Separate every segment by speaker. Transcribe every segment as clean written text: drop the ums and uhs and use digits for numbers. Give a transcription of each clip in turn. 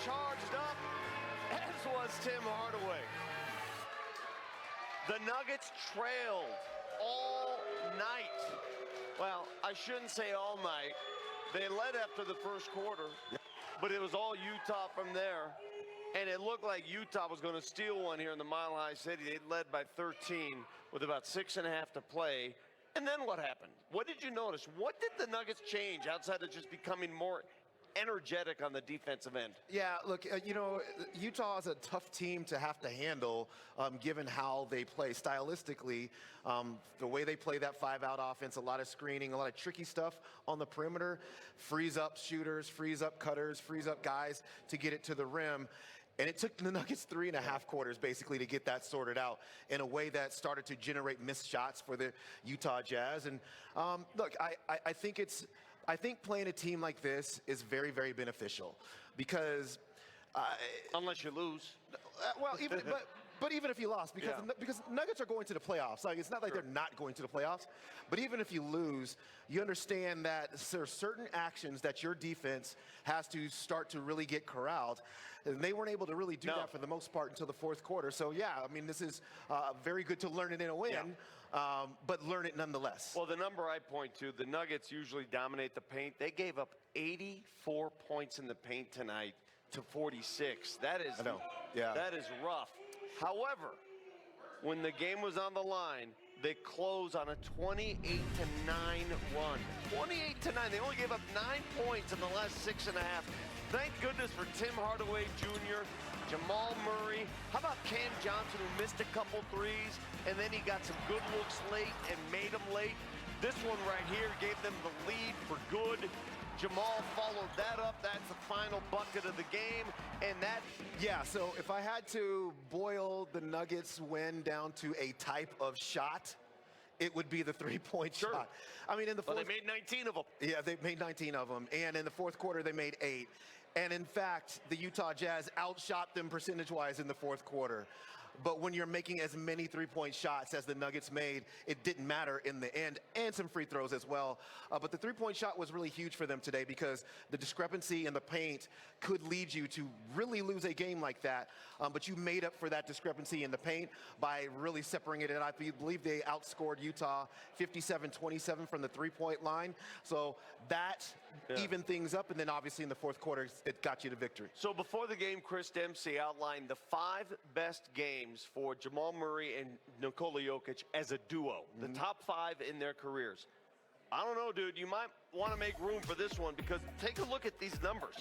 Speaker 1: charged up, as was Tim Hardaway. The Nuggets trailed all night. Well, I shouldn't say all night. They led after the first quarter, but it was all Utah from there. And it looked like Utah was going to steal one here in the Mile High City. They led by 13 with about 6.5 to play. And then what happened? What did you notice? What did the Nuggets change outside of just becoming more energetic on the defensive end?
Speaker 2: Yeah, look, Utah is a tough team to have to handle given how they play stylistically. The way they play that five-out offense, a lot of screening, a lot of tricky stuff on the perimeter, frees up shooters, frees up cutters, frees up guys to get it to the rim. And it took the Nuggets 3.5 quarters basically to get that sorted out in a way that started to generate missed shots for the Utah Jazz. And look, I think playing a team like this is very, very beneficial because
Speaker 1: unless you lose.
Speaker 2: Well, but even if you lost, because Nuggets are going to the playoffs. Like, it's not like they're not going to the playoffs. But even if you lose, you understand that there are certain actions that your defense has to start to really get corralled. And they weren't able to really do that for the most part until the fourth quarter. So, yeah, I mean, this is very good to learn it in a win, but learn it nonetheless.
Speaker 1: Well, the number I point to, the Nuggets usually dominate the paint. They gave up 84 points in the paint tonight to 46. That is, that is rough. However, when the game was on the line, they closed on a 28-9 run. 28-9. They only gave up 9 points in the last 6.5. Thank goodness for Tim Hardaway Jr., Jamal Murray. How about Cam Johnson, who missed a couple threes, and then he got some good looks late and made them late. This one right here gave them the lead for good. Jamal followed that up. That's the final bucket of the game. And that...
Speaker 2: Yeah, so if I had to boil the Nuggets win down to a type of shot, it would be the three-point shot. I mean, in the fourth...
Speaker 1: Well, they made 19 of them.
Speaker 2: Yeah, they made 19 of them. And in the fourth quarter, they made 8. And in fact, the Utah Jazz outshot them percentage-wise in the fourth quarter. But when you're making as many three-point shots as the Nuggets made, it didn't matter in the end, and some free throws as well. But the three-point shot was really huge for them today because the discrepancy in the paint could lead you to really lose a game like that. But you made up for that discrepancy in the paint by really separating it. And I believe they outscored Utah 57-27 from the three-point line. So that evened things up. And then obviously in the fourth quarter, it got you to victory.
Speaker 1: So before the game, Chris Dempsey outlined the 5 best games for Jamal Murray and Nikola Jokic as a duo, the top 5 in their careers. I don't know, dude. You might want to make room for this one because take a look at these numbers.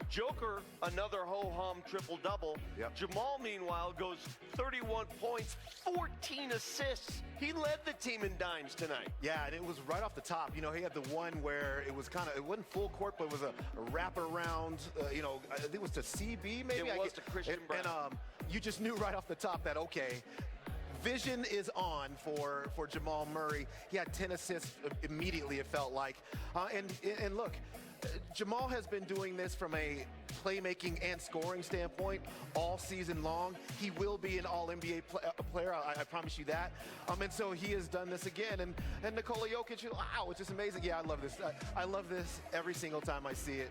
Speaker 1: Joker, another ho-hum triple-double. Jamal, meanwhile, goes 31 points, 14 assists. He led the team in dimes tonight.
Speaker 2: Yeah, and it was right off the top. You know, he had the one where it was kind of, it wasn't full court, but it was a wraparound, I think it was to CB maybe?
Speaker 1: It was to Christian Brown.
Speaker 2: And you just knew right off the top that, okay, vision is on for Jamal Murray. He had 10 assists immediately, it felt like. And look, Jamal has been doing this from a playmaking and scoring standpoint all season long. He will be an all-NBA player, I promise you that. And so he has done this again. And Nikola Jokic, wow, it's just amazing. Yeah, I love this. I love this every single time I see it.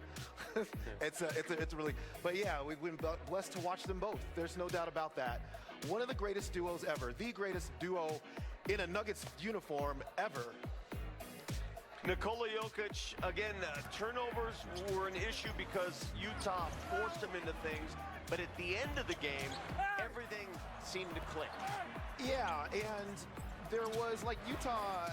Speaker 2: It's really, but yeah, we've been blessed to watch them both. There's no doubt about that. One of the greatest duos ever, the greatest duo in a Nuggets uniform ever.
Speaker 1: Nikola Jokic, again, turnovers were an issue because Utah forced him into things, but at the end of the game, everything seemed to click.
Speaker 2: Yeah, and there was, like, Utah,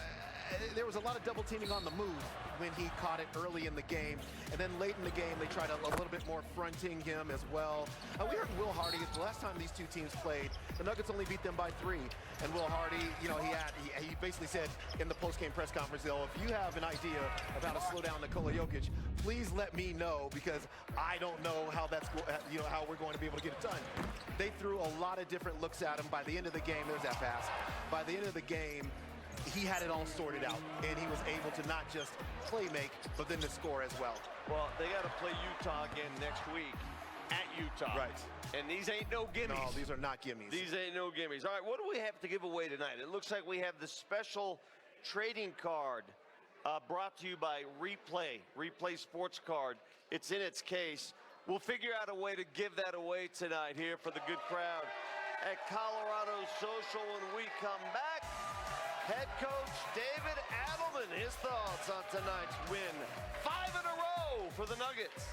Speaker 2: there was a lot of double teaming on the move when he caught it early in the game. And then late in the game, they tried a little bit more fronting him as well. We heard Will Hardy, the last time these two teams played, the Nuggets only beat them by 3. And Will Hardy, he basically said in the post-game press conference, if you have an idea of how to slow down Nikola Jokic, please let me know because I don't know how that's, how we're going to be able to get it done. They threw a lot of different looks at him. By the end of the game, there's that pass. By the end of the game, he had it all sorted out, and he was able to not just play make, but then to score as well.
Speaker 1: Well, they got to play Utah again next week at Utah.
Speaker 2: Right.
Speaker 1: And these ain't no gimmies.
Speaker 2: No, these are not gimmies.
Speaker 1: These ain't no gimmies. All right, what do we have to give away tonight? It looks like we have the special trading card brought to you by Replay Sports Card. It's in its case. We'll figure out a way to give that away tonight here for the good crowd at Colorado Social when we come back. Head coach David Adelman, his thoughts on tonight's win. 5 in a row for the Nuggets.